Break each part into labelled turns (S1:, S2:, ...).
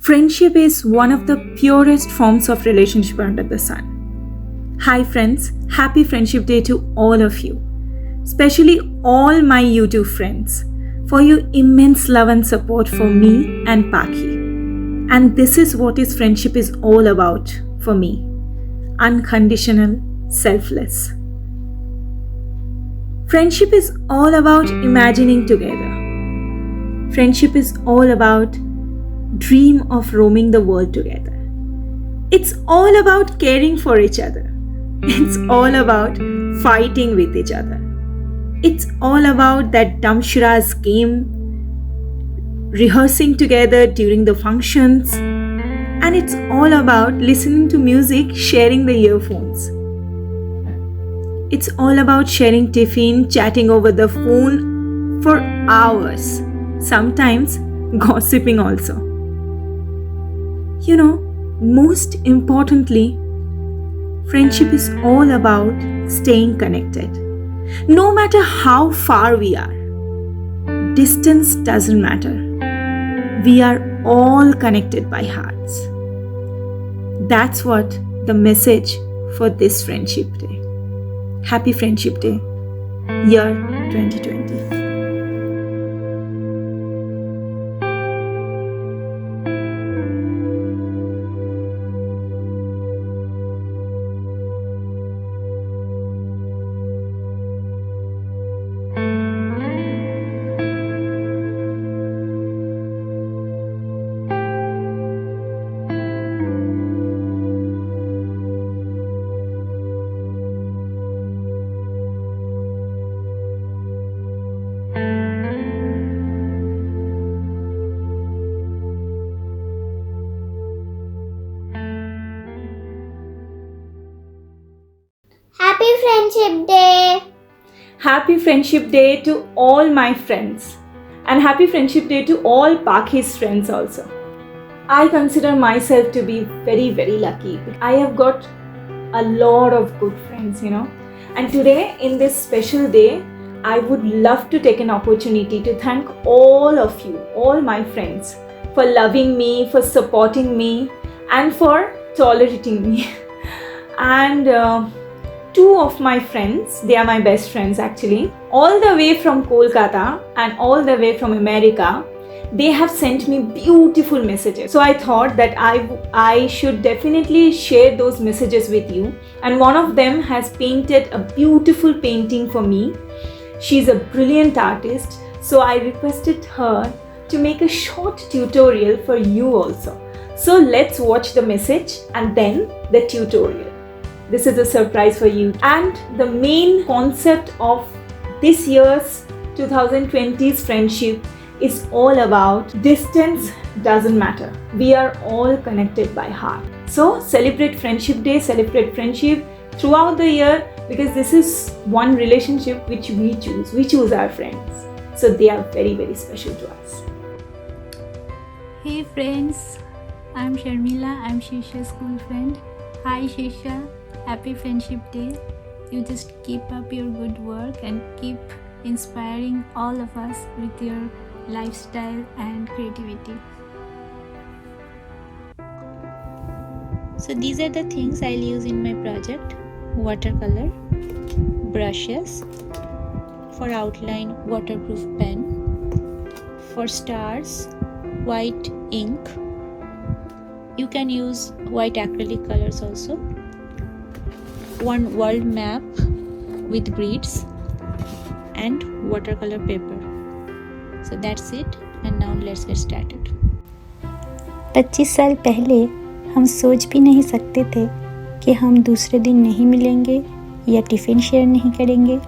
S1: Friendship is one of the purest forms of relationship under the sun. Hi friends, happy Friendship Day to all of you, especially all my YouTube friends, for your immense love and support for me and Paki. And this is what is friendship is all about for me. Unconditional, selfless. Friendship is all about imagining together. Friendship is all about dream of roaming the world together. It's all about caring for each other. It's all about fighting with each other. It's all about that Damshuras game, rehearsing together during the functions, and it's all about listening to music, sharing the earphones. It's all about sharing tiffin, chatting over the phone for hours, sometimes gossiping also. Most importantly, friendship is all about staying connected. No matter how far we are, distance doesn't matter. We are all connected by hearts. That's what the message for this Friendship Day. Happy Friendship Day, year 2020.
S2: Happy Friendship Day!
S1: Happy Friendship Day to all my friends, and happy Friendship Day to all Paki's friends also. I consider myself to be very, very lucky. I have got a lot of good friends, And today, in this special day, I would love to take an opportunity to thank all of you, all my friends, for loving me, for supporting me, and for tolerating me. And two of my friends, they are my best friends actually, all the way from Kolkata and all the way from America, they have sent me beautiful messages. So I thought that I should definitely share those messages with you. And one of them has painted a beautiful painting for me. She's a brilliant artist, so I requested her to make a short tutorial for you also. So let's watch the message and then the tutorial. This is a surprise for you. And the main concept of this year's 2020's friendship is all about distance doesn't matter. We are all connected by heart. So celebrate Friendship Day, celebrate friendship throughout the year, because this is one relationship which we choose. We choose our friends. So they are very, very special to us.
S3: Hey friends, I'm Sharmila. I'm Shisha's school friend. Hi Shisha. Happy Friendship Day. You just keep up your good work and keep inspiring all of us with your lifestyle and creativity. So these are the things I'll use in my project: watercolor, brushes, for outline waterproof pen, for stars white ink. You can use white acrylic colors also. One world map with grids and watercolor paper. So that's it, and now let's get started.
S4: 25 साल पहले हम सोच भी नहीं सकते थे कि हम दूसरे दिन नहीं मिलेंगे या टिफ़िन शेयर नहीं करेंगे,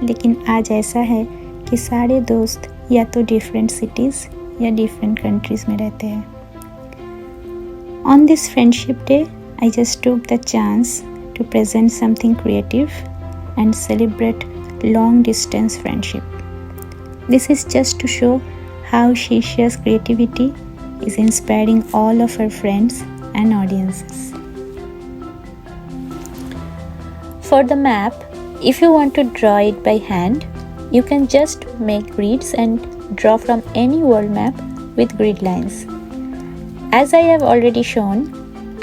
S4: लेकिन आज ऐसा है कि सारे दोस्त या तो डिफरेंट सिटीज़ या डिफरेंट कंट्रीज़ में रहते हैं. On this Friendship Day, I just took the chance to present something creative and celebrate long distance friendship. This is just to show how Shisha's creativity is inspiring all of her friends and audiences. For the map, if you want to draw it by hand, you can just make grids and draw from any world map with grid lines.
S3: As I have already shown,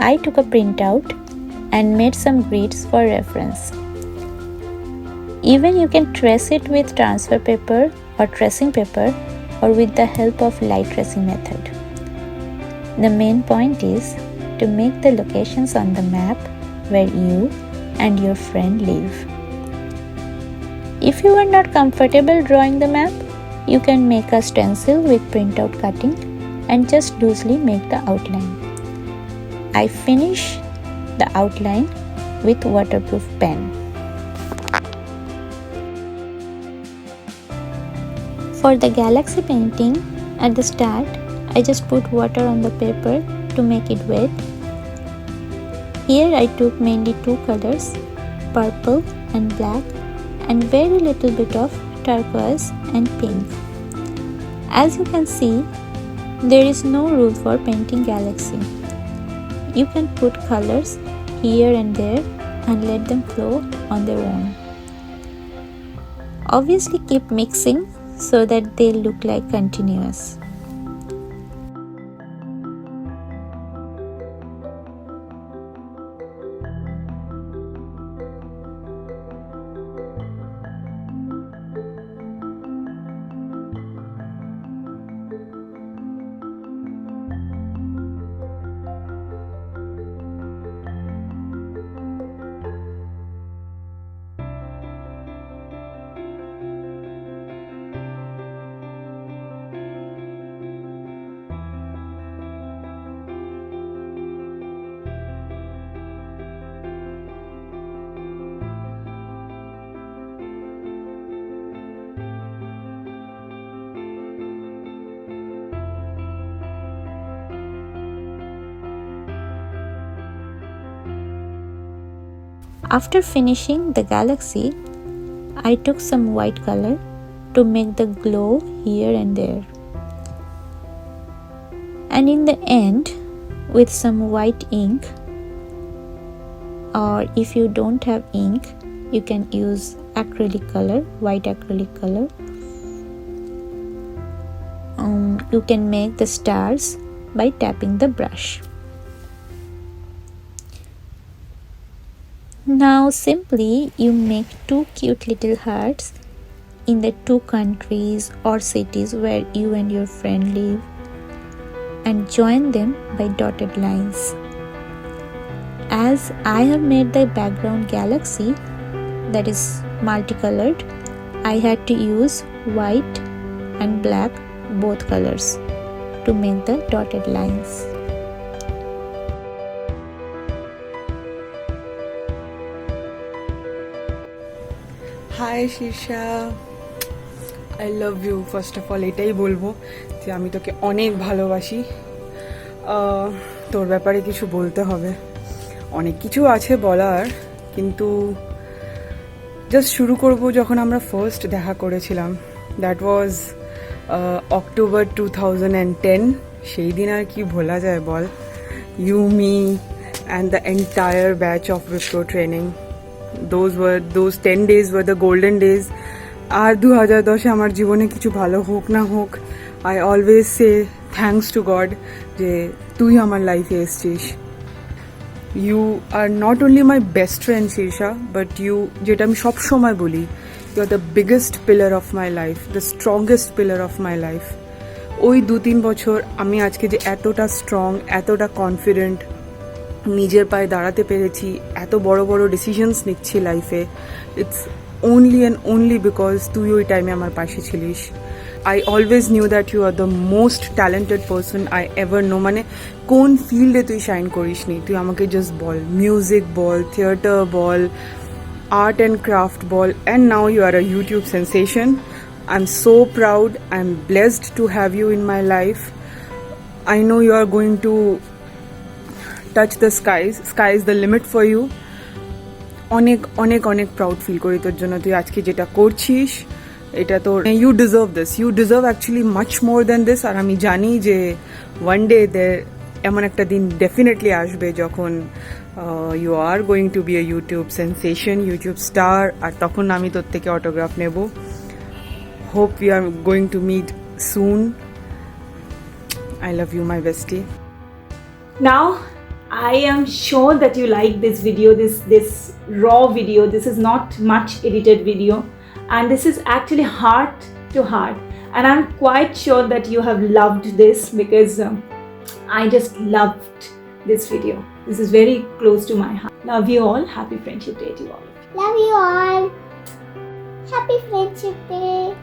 S3: I took a printout and made some grids for reference. Even you can trace it with transfer paper or tracing paper or with the help of light tracing method. The main point is to make the locations on the map where you and your friend live. If you are not comfortable drawing the map, you can make a stencil with printout cutting and just loosely make the outline. I finish the outline with waterproof pen. For the galaxy painting, at the start, I just put water on the paper to make it wet. Here I took mainly two colors, purple and black, and very little bit of turquoise and pink. As you can see, there is no rule for painting galaxy. You can put colors here and there and let them flow on their own. Obviously keep mixing so that they look like continuous. After finishing the galaxy, I took some white color to make the glow here and there. And in the end, with some white ink, or if you don't have ink, you can use acrylic color, white acrylic color. You can make the stars by tapping the brush. Now simply you make two cute little hearts in the two countries or cities where you and your friend live and join them by dotted lines. As I have made the background galaxy that is multicolored, I had to use white and black, both colors, to make the dotted lines.
S5: Hi Shirsha, I love you. First of all এটাই বলবো যে আমি তোকে অনেক ভালোবাসি। তোর ব্যাপারে কিছু বলতে হবে, অনেক কিছু আছে বলার, কিন্তু জাস্ট শুরু করব যখন আমরা ফার্স্ট দেখা করেছিলাম। That was October 2010। সেই দিন আর কি ভোলা যায় বল? You, me and the entire batch of Wipro training, those 10 days were the golden days. আর 2010 আমার জীবনে কিছু ভালো হোক না হোক, I always say thanks to God যে তুই আমার লাইফে এসছিস। You are not only my best friend Shirsha, but you, যেটা আমি সবসময় বলি, you are the biggest pillar of my life, the strongest pillar of my life. ওই 2-3 বছর আমি আজকে যে এতটা স্ট্রং, এতটা কনফিডেন্ট, নিজের পায়ে দাঁড়াতে পেরেছি, এত বড় বড় ডিসিশনস নিচ্ছি লাইফে, it's only and only because তুই ওই টাইমে আমার পাশে ছিলিস। I always knew that you are the most talented person I ever know. মানে কোন ফিল্ডে তুই শাইন করিস নি, তুই আমাকে জাস্ট বল। মিউজিক বল, থিয়েটার বল, আর্ট অ্যান্ড ক্রাফট বল, and now you are a YouTube sensation. I am so proud, I am blessed to have you in my life. I know you are going to touch the skies. Sky is the limit for you. অনেক অনেক অনেক proud feel করি তোর জন্য। তুই আজকে যেটা করছিস, এটা তোর, you deserve this, you deserve actually much more than this. আর আমি জানি যে ওয়ান ডে এমন একটা দিন ডেফিনেটলি আসবে যখন you are going to be a YouTube sensation, YouTube star, আর তখন আমি তোর থেকে অটোগ্রাফ নেব। Hope you are going to meet soon. I love you, my bestie.
S1: Now, I am sure that you like this video, this raw video. This is not much edited video, and this is actually heart to heart. And I'm quite sure that you have loved this because I just loved this video. This is very close to my heart. Love you all. Happy Friendship Day to all.
S2: Love you all. Happy Friendship Day.